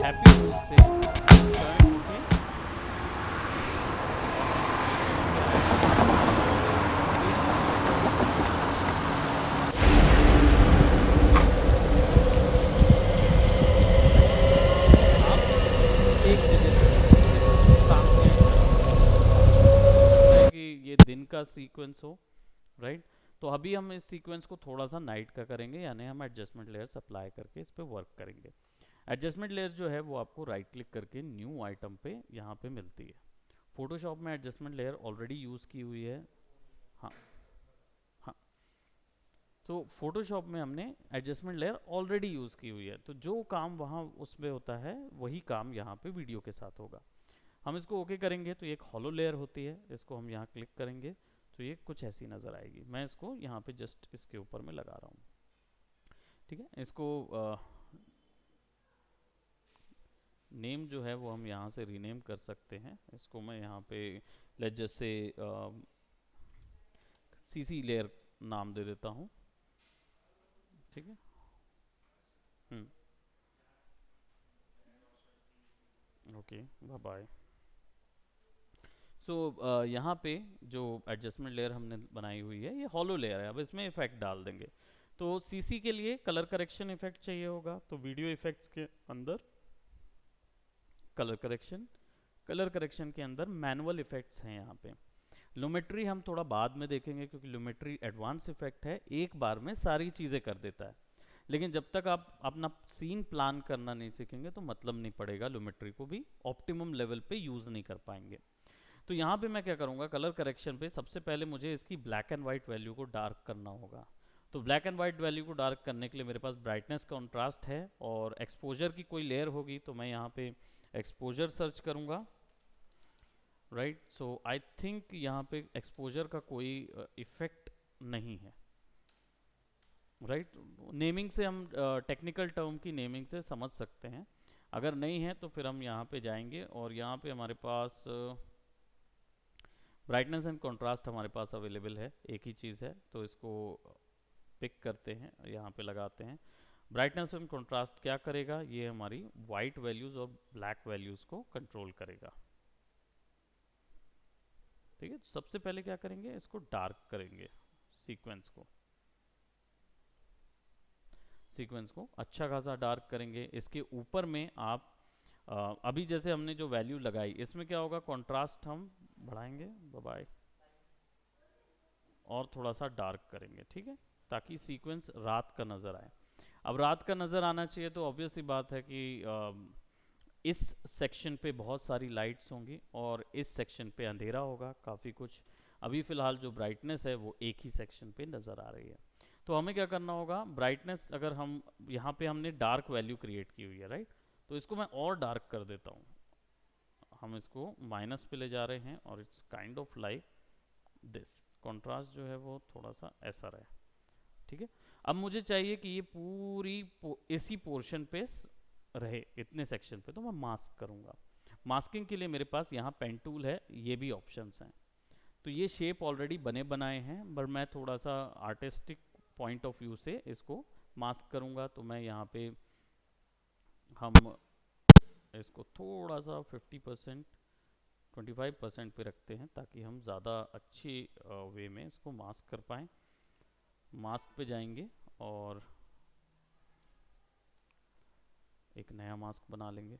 हैप्पी मूड से टर्न होके आप एक जगह से काम क्रिएट कर सकते हैं कि ये दिन का सीक्वेंस हो, राइट। तो अभी हम इस सीक्वेंस को थोड़ा सा नाइट का करेंगे, यानी हम एडजस्टमेंट लेयर्स अप्लाई करके इस पे वर्क करेंगे। एडजस्टमेंट लेयर जो है वो आपको राइट क्लिक करके न्यू आइटम पे यहाँ पे मिलती है। फोटोशॉप में एडजस्टमेंट लेयर ऑलरेडी यूज़ की हुई है। हाँ, हाँ। तो फोटोशॉप में हमने एडजस्टमेंट लेयर ऑलरेडी यूज़ की हुई है, तो जो काम वहाँ उसमें होता है वही काम यहाँ पे वीडियो के साथ होगा। हम इसको ओके करेंगे तो ये एक हॉलो लेयर होती है, इसको हम यहाँ क्लिक करेंगे तो ये कुछ ऐसी नज़र आएगी। मैं इसको यहाँ पे जस्ट इसके ऊपर में लगा रहा हूँ, ठीक है। इसको नेम जो है वो हम यहाँ से रीनेम कर सकते हैं। इसको मैं यहाँ पे लेट जैसे सीसी लेयर नाम दे देता हूँ, ठीक है। Okay, bye bye. सो यहाँ पे जो एडजस्टमेंट लेयर हमने बनाई हुई है ये हॉलो लेयर है, अब इसमें इफेक्ट डाल देंगे। तो सीसी के लिए कलर करेक्शन इफेक्ट चाहिए होगा, तो वीडियो इफेक्ट्स के अंदर कलर करेक्शन, कलर करेक्शन के अंदर मैनुअल इफेक्ट्स हैं यहाँ पे। लुमेट्री हम थोड़ा बाद में देखेंगे, क्योंकि लुमेट्री एडवांस इफेक्ट है, एक बार में सारी चीज़ें कर देता है। लेकिन जब तक आप अपना सीन प्लान करना नहीं सीखेंगे तो मतलब नहीं पड़ेगा, लुमेट्री को भी ऑप्टिमम लेवल पे यूज़ नहीं कर पाएंगे। तो यहाँ पे मैं क्या करूँगा, कलर करेक्शन पे सबसे पहले मुझे इसकी ब्लैक एंड वाइट वैल्यू को डार्क करना होगा। तो ब्लैक एंड वाइट वैल्यू को डार्क करने के लिए मेरे पास ब्राइटनेस कॉन्ट्रास्ट है, और एक्सपोजर की कोई लेयर होगी तो मैं यहाँ पे एक्सपोजर सर्च करूँगा, राइट। सो आई थिंक यहाँ पे एक्सपोजर का कोई इफेक्ट नहीं है, राइट। नेमिंग से हम टेक्निकल टर्म की नेमिंग से समझ सकते हैं। अगर नहीं है तो फिर हम यहाँ पे जाएंगे और यहाँ पे हमारे पास ब्राइटनेस एंड कंट्रास्ट हमारे पास अवेलेबल है, एक ही चीज़ है, तो इसको पिक करते हैं, यहाँ पे लगाते हैं। ब्राइटनेस एंड कंट्रास्ट क्या करेगा, ये हमारी वाइट वैल्यूज़ और ब्लैक वैल्यूज़ को कंट्रोल करेगा, ठीक है। तो सबसे पहले क्या करेंगे, इसको डार्क करेंगे, सीक्वेंस को अच्छा खासा डार्क करेंगे। इसके ऊपर में आप अभी जैसे हमने जो वैल्यू लगाई इसमें क्या होगा, कंट्रास्ट हम बढ़ाएंगे, बाय, और थोड़ा सा डार्क करेंगे, ठीक है, ताकि सीक्वेंस रात का नज़र आए। अब रात का नज़र आना चाहिए तो ऑब्वियस सी बात है कि इस सेक्शन पे बहुत सारी लाइट्स होंगी और इस सेक्शन पे अंधेरा होगा काफ़ी कुछ। अभी फ़िलहाल जो ब्राइटनेस है वो एक ही सेक्शन पे नज़र आ रही है। तो हमें क्या करना होगा, ब्राइटनेस अगर हम यहाँ पे हमने डार्क वैल्यू क्रिएट की हुई है, राइट, तो इसको मैं और डार्क कर देता हूँ। हम इसको माइनस पे ले जा रहे हैं और it's kind of like this. Contrast जो है वो थोड़ा सा ऐसा रहे, ठीक है। अब मुझे चाहिए कि ये पूरी इसी पोर्शन पे रहे, इतने सेक्शन पे, तो मैं मास्क करूँगा। मास्किंग के लिए मेरे पास यहाँ पेन टूल है, ये भी ऑप्शंस हैं। तो ये शेप ऑलरेडी बने बनाए हैं, पर मैं थोड़ा सा आर्टिस्टिक पॉइंट ऑफ व्यू से इसको मास्क करूँगा। तो मैं यहाँ पे हम इसको थोड़ा सा 50% 25% पे रखते हैं, ताकि हम ज़्यादा अच्छी वे में इसको मास्क कर पाएँ। मास्क पे जाएंगे और एक नया मास्क बना लेंगे,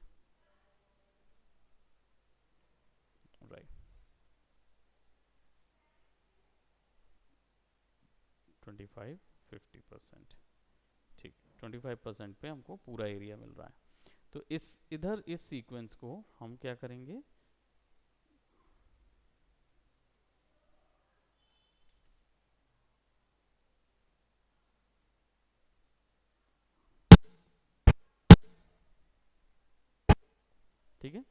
राइट। 25-50%, ठीक। 25% पे हमको पूरा एरिया मिल रहा है। तो इधर इस सीक्वेंस को हम क्या करेंगे, ठीक है।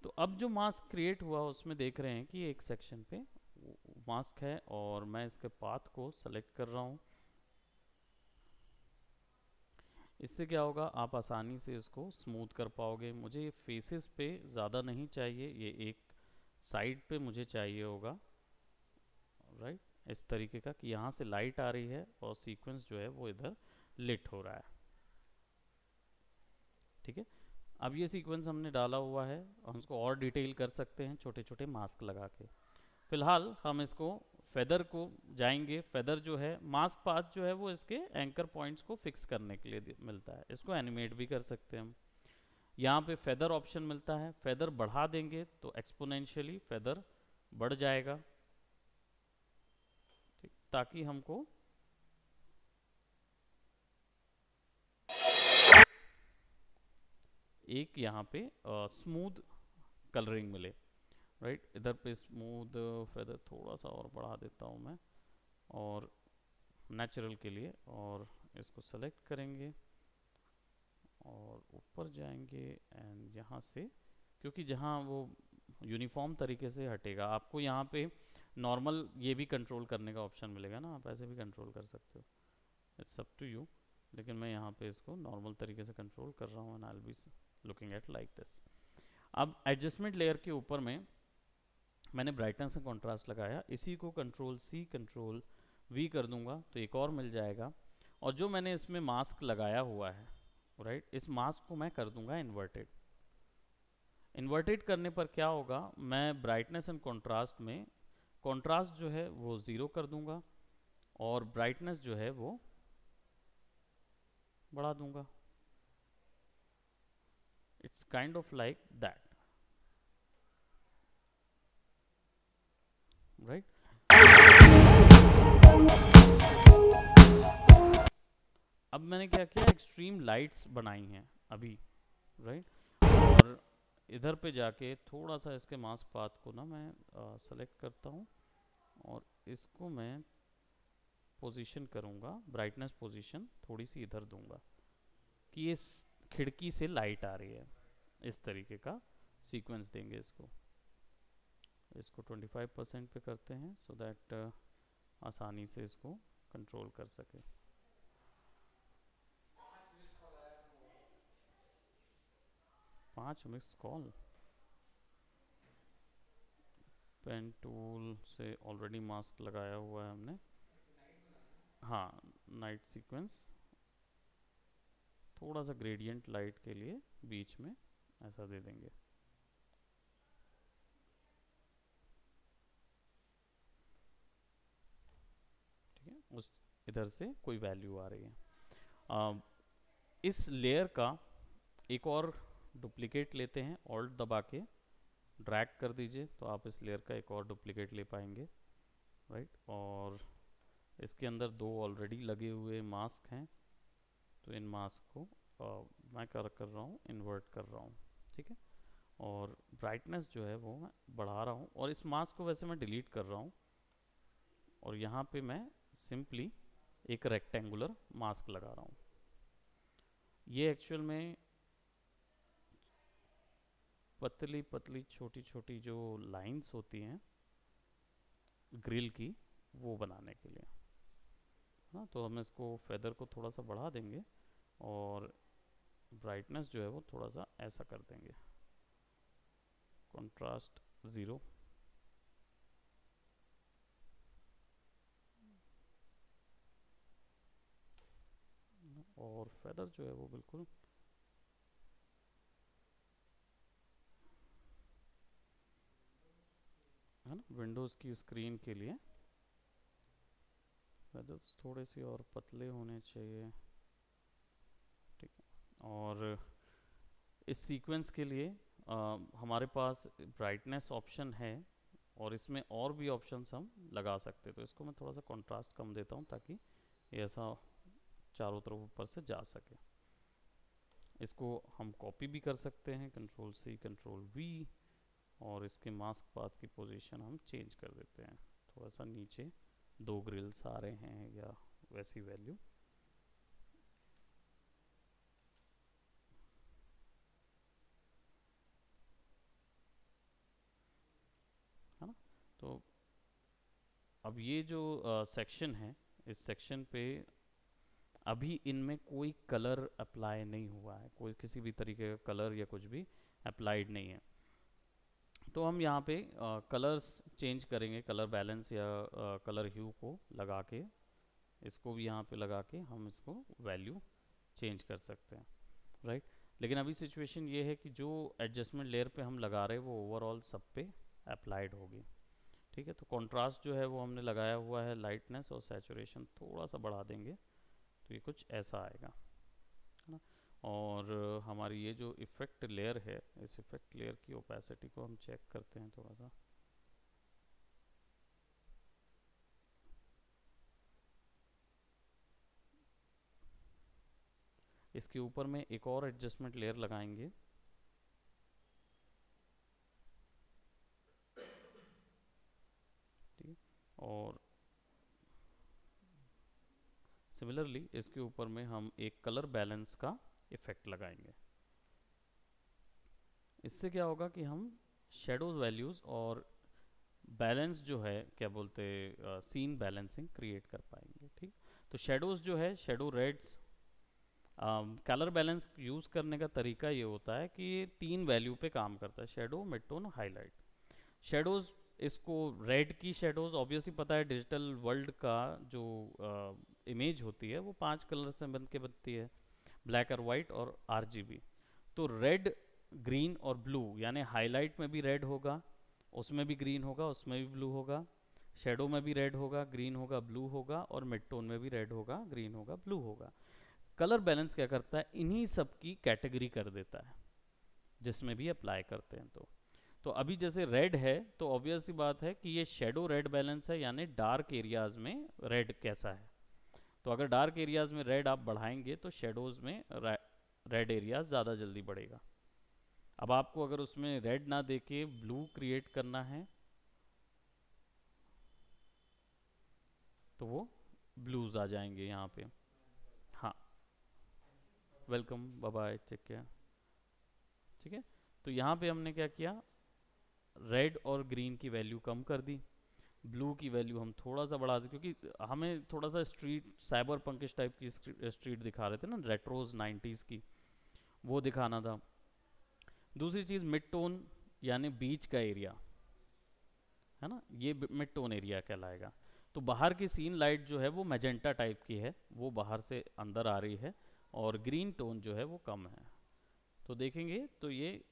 तो अब जो मास्क क्रिएट हुआ उसमें देख रहे हैं कि एक सेक्शन पे मास्क है, और मैं इसके पाथ को सेलेक्ट कर रहा हूँ। इससे क्या होगा, आप आसानी से इसको स्मूथ कर पाओगे। मुझे फेसेस पे ज़्यादा नहीं चाहिए, ये एक साइड पे मुझे चाहिए होगा, राइट, इस तरीके का कि यहाँ से लाइट आ रही है और सीक्वेंस जो है वो इधर लिट हो रहा है। ठीक है, अब ये सीक्वेंस हमने डाला हुआ है, हम इसको और डिटेल कर सकते हैं छोटे छोटे मास्क लगा के। फिलहाल हम इसको फेदर को जाएंगे। फेदर जो है, मास्क पाथ जो है वो इसके एंकर पॉइंट्स को फिक्स करने के लिए मिलता है। इसको एनिमेट भी कर सकते हैं हम। यहाँ पे फेदर ऑप्शन मिलता है, फेदर बढ़ा देंगे तो एक्सपोनेंशियली फेदर बढ़ जाएगा, ठीक, ताकि हमको एक यहाँ पे स्मूथ कलरिंग मिले, राइट। इधर पे स्मूथ फेदर थोड़ा सा और बढ़ा देता हूँ मैं, और नेचुरल के लिए, और इसको सेलेक्ट करेंगे और ऊपर जाएंगे एंड यहाँ से, क्योंकि जहाँ वो यूनिफॉर्म तरीके से हटेगा, आपको यहाँ पे नॉर्मल ये भी कंट्रोल करने का ऑप्शन मिलेगा ना, आप ऐसे भी कंट्रोल कर सकते हो, इट्स अप टू यू। लेकिन मैं यहाँ पे इसको नॉर्मल तरीके से कंट्रोल कर रहा हूँ and I will be looking at like this. अब एडजस्टमेंट लेयर के ऊपर में मैंने ब्राइटनेस एंड कॉन्ट्रास्ट लगाया, इसी को कंट्रोल सी कंट्रोल वी कर दूंगा तो एक और मिल जाएगा। और जो मैंने इसमें मास्क लगाया हुआ है, राइट, इस मास्क को मैं कर दूंगा इन्वर्टेड। इन्वर्टेड करने पर क्या होगा, मैं ब्राइटनेस एंड कॉन्ट्रास्ट में कॉन्ट्रास्ट जो है वो 0 कर दूंगा और ब्राइटनेस जो है वो बढ़ा दूंगा। It's kind of like that, right. अब मैंने क्या किया, एक्सट्रीम लाइट्स बनाई हैं अभी, राइट। और इधर पे जाके थोड़ा सा इसके मास्क पाथ को ना मैं सेलेक्ट करता हूँ और इसको मैं पोजीशन करूँगा, ब्राइटनेस पोजीशन थोड़ी सी इधर दूंगा कि ये खिड़की से लाइट आ रही है, इस तरीके का सीक्वेंस देंगे इसको। इसको 25% पे करते हैं सो दैट आसानी से इसको कंट्रोल कर सके। 5 मिस कॉल, पेन टूल से ऑलरेडी मास्क लगाया हुआ है हमने। हाँ, नाइट सीक्वेंस, थोड़ा सा ग्रेडियंट लाइट के लिए बीच में ऐसा दे देंगे। ठीक है, उस इधर से कोई वैल्यू आ रही है। इस लेयर का एक और डुप्लीकेट लेते हैं, ऑल्ट दबा के ड्रैग कर दीजिए तो आप इस लेयर का एक और डुप्लीकेट ले पाएंगे, राइट। और इसके अंदर दो ऑलरेडी लगे हुए मास्क हैं, तो इन मास्क को मैं कर रहा हूँ, इन्वर्ट कर रहा हूँ, ठीक है। और ब्राइटनेस जो है वो मैं बढ़ा रहा हूँ, और इस मास्क को वैसे मैं डिलीट कर रहा हूँ, और यहाँ पे मैं सिंपली एक रेक्टेंगुलर मास्क लगा रहा हूँ। ये एक्चुअल में पतली पतली छोटी छोटी जो लाइंस होती हैं ग्रिल की, वो बनाने के लिए, हाँ। तो हम इसको फेदर को थोड़ा सा बढ़ा देंगे और ब्राइटनेस जो है वो थोड़ा सा ऐसा कर देंगे, कंट्रास्ट 0, और फेदर जो है वो बिल्कुल है ना, विंडोज़ की स्क्रीन के लिए फेदर्स थोड़े से और पतले होने चाहिए, ठीक है। और इस सीक्वेंस के लिए हमारे पास ब्राइटनेस ऑप्शन है और इसमें और भी ऑप्शंस हम लगा सकते हैं। तो इसको मैं थोड़ा सा कंट्रास्ट कम देता हूँ ताकि ये ऐसा चारों तरफ ऊपर से जा सके। इसको हम कॉपी भी कर सकते हैं, कंट्रोल सी कंट्रोल वी, और इसके मास्क पाथ की पोजीशन हम चेंज कर देते हैं, थोड़ा सा नीचे 2 ग्रिल्स आ रहे हैं या वैसी वैल्यू, है ना। तो अब ये जो सेक्शन है, इस सेक्शन पे अभी इनमें कोई कलर अप्लाई नहीं हुआ है, कोई किसी भी तरीके का कलर या कुछ भी अप्लाइड नहीं है। तो हम यहाँ पे कलर्स चेंज करेंगे, कलर बैलेंस या कलर ह्यू को लगा के, इसको भी यहाँ पे लगा के हम इसको वैल्यू चेंज कर सकते हैं, राइट। लेकिन अभी सिचुएशन ये है कि जो एडजस्टमेंट लेयर पे हम लगा रहे हैं वो ओवरऑल सब पे अप्लाइड होगी, ठीक है। तो कॉन्ट्रास्ट जो है वो हमने लगाया हुआ है, लाइटनेस और सैचुरेशन थोड़ा सा बढ़ा देंगे तो ये कुछ ऐसा आएगा, है ना। और हमारी ये जो इफ़ेक्ट लेयर है, इस इफ़ेक्ट लेयर की ओपेसिटी को हम चेक करते हैं थोड़ा सा। इसके ऊपर में एक और एडजस्टमेंट लेयर लगाएंगे, ठीक है। और सिमिलरली इसके ऊपर में हम एक कलर बैलेंस का इफेक्ट लगाएंगे। इससे क्या होगा कि हम शेडोज वैल्यूज और बैलेंस जो है, क्या बोलते, सीन बैलेंसिंग क्रिएट कर पाएंगे, ठीक। तो शेडोज जो है, shadow reds, colour balance use करने का तरीका ये होता है कि ये 3 वैल्यू पे काम करता है, shadow, mid tone, highlight. Shadows, इसको रेड की शेडोज ऑब्वियसली पता है, डिजिटल वर्ल्ड का जो इमेज होती है वो 5 कलर से बन के बनती है, ब्लैक और वाइट और आरजीबी। तो रेड, ग्रीन और ब्लू, यानी हाईलाइट में भी रेड होगा, उसमें भी ग्रीन होगा, उसमें भी ब्लू होगा, शेडो में भी रेड होगा, ग्रीन होगा, ब्लू होगा, और मिड टोन में भी रेड होगा, ग्रीन होगा, ब्लू होगा। कलर बैलेंस क्या करता है, इन्हीं सब की कैटेगरी कर देता है जिसमें भी अप्लाई करते हैं। तो अभी जैसे रेड है तो ऑब्वियस सी बात है कि ये शेडो रेड बैलेंस है, यानी डार्क एरियाज में रेड कैसा है। तो अगर डार्क एरियाज में रेड आप बढ़ाएंगे तो शेडोज में रेड एरियाज ज़्यादा जल्दी बढ़ेगा। अब आपको अगर उसमें रेड ना देके ब्लू क्रिएट करना है तो वो ब्लूज आ जाएंगे यहाँ पे। हाँ, वेलकम, बाय बाय, चेक किया, ठीक है। तो यहाँ पे हमने क्या किया, रेड और ग्रीन की वैल्यू कम कर दी, ब्लू की वैल्यू हम थोड़ा सा बढ़ा दें, क्योंकि हमें थोड़ा सा स्ट्रीट साइबर पंकिश टाइप की स्ट्रीट दिखा रहे थे ना, रेट्रोज 90s की, वो दिखाना था। दूसरी चीज़ मिड टोन, यानी बीच का एरिया, है ना, ये मिड टोन एरिया कहलाएगा। तो बाहर की सीन लाइट जो है वो मैजेंटा टाइप की है, वो बाहर से अंदर आ रही है, और ग्रीन टोन जो है वो कम है। तो देखेंगे तो ये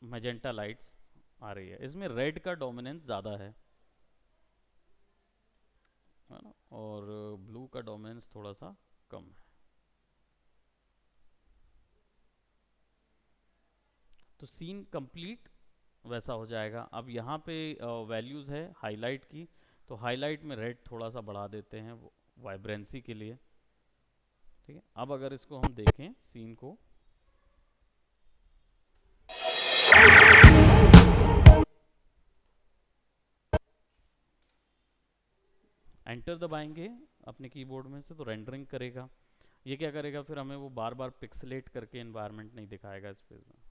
मैजेंटा लाइट्स आ रही है, इसमें रेड का डोमिनेंस ज़्यादा है ना, और ब्लू का डोमिनेंस थोड़ा सा कम है। तो सीन कंप्लीट वैसा हो जाएगा। अब यहाँ पे वैल्यूज़ है हाईलाइट की, तो हाईलाइट में रेड थोड़ा सा बढ़ा देते हैं वाइब्रेंसी के लिए, ठीक है। अब अगर इसको हम देखें सीन को, एंटर दबाएंगे अपने कीबोर्ड में से तो रेंडरिंग करेगा। ये क्या करेगा, फिर हमें वो बार बार पिक्सलेट करके एनवायरनमेंट नहीं दिखाएगा इस पेज में।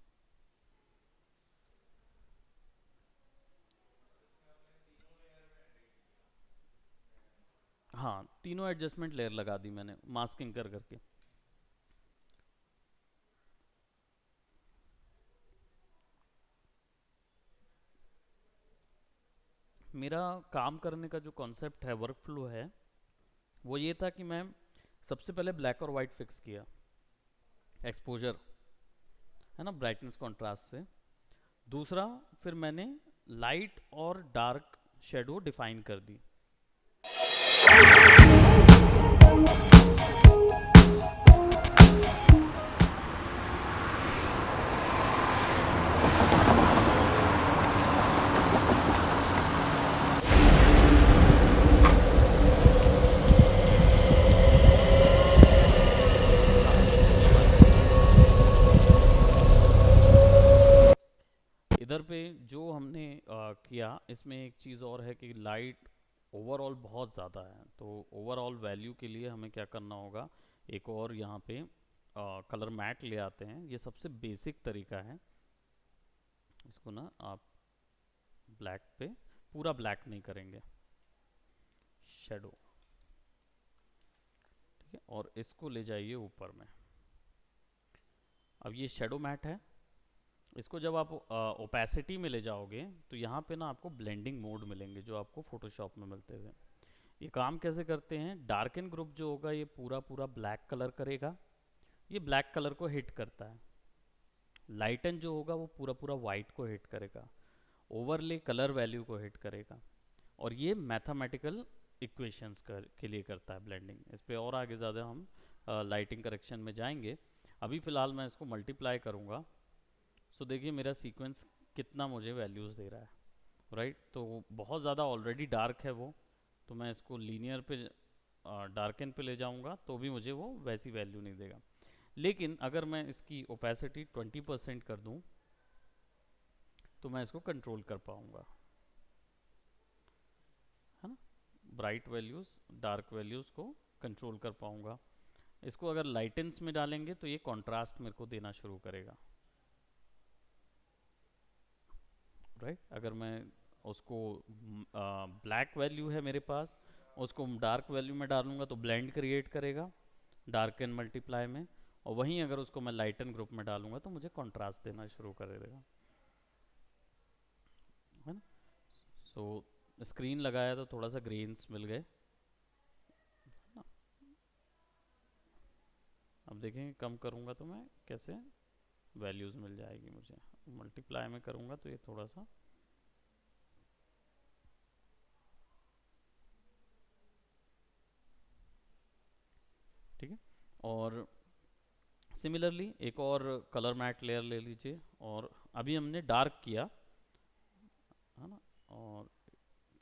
हाँ, तीनों एडजस्टमेंट लेयर लगा दी मैंने मास्किंग कर करके। मेरा काम करने का जो कॉन्सेप्ट है, वर्क फ्लो है, वो ये था कि मैं सबसे पहले ब्लैक और वाइट फिक्स किया, एक्सपोजर, है ना, ब्राइटनेस कॉन्ट्रास्ट से। दूसरा, फिर मैंने लाइट और डार्क शेडो डिफाइन कर दी। इधर पे जो हमने किया, इसमें एक चीज़ और है कि लाइट ओवरऑल बहुत ज़्यादा है, तो ओवरऑल वैल्यू के लिए हमें क्या करना होगा, एक और यहाँ पे कलर मैट ले आते हैं। ये सबसे बेसिक तरीका है, इसको ना आप ब्लैक पे, पूरा ब्लैक नहीं करेंगे, शेडो, ठीक है, और इसको ले जाइए ऊपर में। अब ये शेडो मैट है, इसको जब आप ओपेसिटी में ले जाओगे तो यहाँ पे ना आपको ब्लेंडिंग मोड मिलेंगे जो आपको फोटोशॉप में मिलते थे। ये काम कैसे करते हैं, डार्कन ग्रुप जो होगा ये पूरा पूरा ब्लैक कलर करेगा, ये ब्लैक कलर को हिट करता है। लाइटन जो होगा वो पूरा पूरा वाइट को हिट करेगा, ओवरले कलर वैल्यू को हिट करेगा, और ये मैथमेटिकल इक्वेशंस के लिए करता है ब्लेंडिंग। इस पे और आगे ज़्यादा हम लाइटिंग करेक्शन में जाएंगे। अभी फ़िलहाल मैं इसको मल्टीप्लाई करूँगा। सो देखिए मेरा सीक्वेंस कितना मुझे वैल्यूज़ दे रहा है, राइट। तो बहुत ज़्यादा ऑलरेडी डार्क है वो, तो मैं इसको लीनियर पे डार्कन पे ले जाऊँगा तो भी मुझे वो वैसी वैल्यू नहीं देगा। लेकिन अगर मैं इसकी ओपेसिटी 20% कर दूँ तो मैं इसको कंट्रोल कर पाऊँगा, है ना। ब्राइट वैल्यूज़ डार्क वैल्यूज़ को कंट्रोल कर पाऊँगा। इसको अगर लाइटेंस में डालेंगे तो ये कॉन्ट्रास्ट मेरे को देना शुरू करेगा, राइट। अगर मैं उसको ब्लैक वैल्यू है मेरे पास, उसको डार्क वैल्यू में डालूंगा तो ब्लेंड क्रिएट करेगा डार्क एंड मल्टीप्लाई में, और वहीं अगर उसको मैं लाइटन ग्रुप में डालूंगा तो मुझे कॉन्ट्रास्ट देना शुरू कर देगा, है ना। सो स्क्रीन लगाया तो थोड़ा सा ग्रेन्स मिल गए। अब देखेंगे कम करूँगा तो मैं कैसे वैल्यूज़ मिल जाएगी मुझे, मल्टीप्लाई में करूँगा तो ये थोड़ा सा ठीक है। और सिमिलरली एक और कलर मैट लेयर ले लीजिए, और अभी हमने डार्क किया है ना, और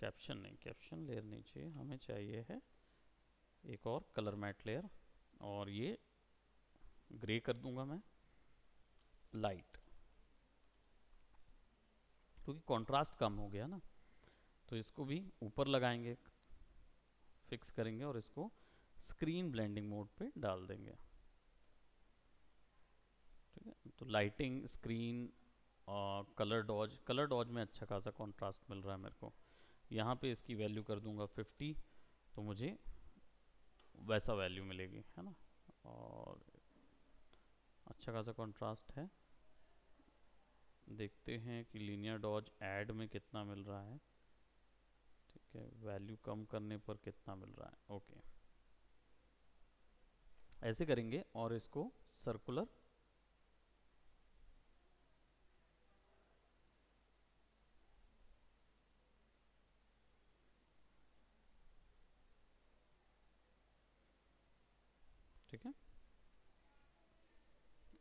कैप्शन नहीं, कैप्शन लेयर नहीं चाहिए हमें, चाहिए है एक और कलर मैट लेयर, और ये ग्रे कर दूंगा मैं लाइट, क्योंकि कंट्रास्ट कम हो गया ना। तो इसको भी ऊपर लगाएंगे, फिक्स करेंगे और इसको स्क्रीन ब्लेंडिंग मोड पे डाल देंगे, ठीक है। तो लाइटिंग, स्क्रीन और कलर डॉज में अच्छा खासा कंट्रास्ट मिल रहा है मेरे को। यहाँ पे इसकी वैल्यू कर दूंगा 50, तो मुझे वैसा वैल्यू मिलेगी, है ना। और अच्छा खासा कंट्रास्ट है। देखते हैं कि लीनियर डॉज ऐड में कितना मिल रहा है, ठीक है। वैल्यू कम करने पर कितना मिल रहा है, ओके। ऐसे करेंगे और इसको सर्कुलर ठीक है,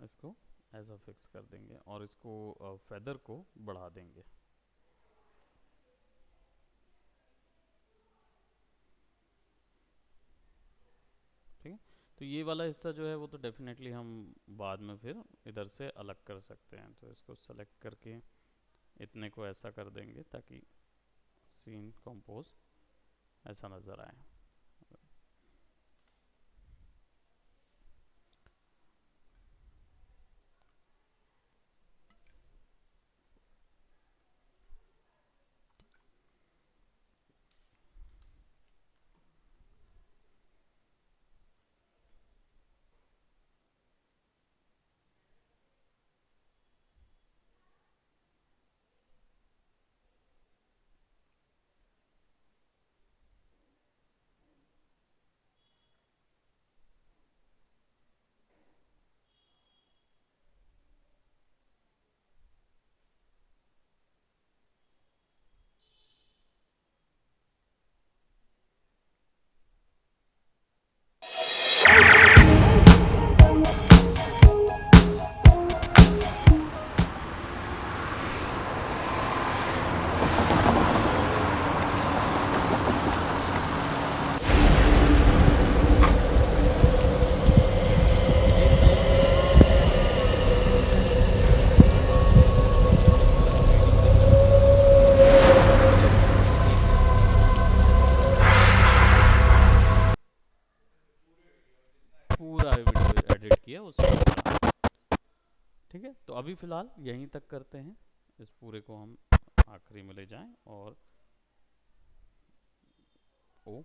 इसको ऐसा फिक्स कर देंगे और इसको फेदर को बढ़ा देंगे, ठीक है। तो ये वाला हिस्सा जो है वो तो डेफिनेटली हम बाद में फिर इधर से अलग कर सकते हैं। तो इसको सेलेक्ट करके इतने को ऐसा कर देंगे ताकि सीन कंपोज ऐसा नज़र आए। पूरा वीडियो एडिट किया उसमें, ठीक है। तो अभी फ़िलहाल यहीं तक करते हैं, इस पूरे को हम आखिरी में ले जाएं और ओ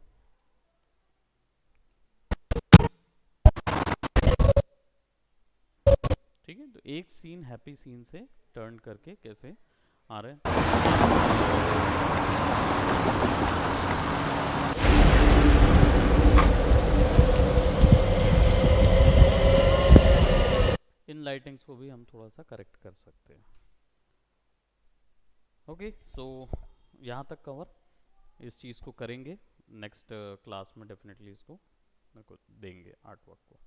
ठीक है, तो एक सीन हैप्पी सीन से टर्न करके कैसे आ रहे हैं। इन लाइटिंग्स को भी हम थोड़ा सा करेक्ट कर सकते हैं। ओके, सो यहाँ तक कवर इस चीज़ को करेंगे। नेक्स्ट क्लास में डेफिनेटली इसको मेरे को देंगे आर्ट वर्क को।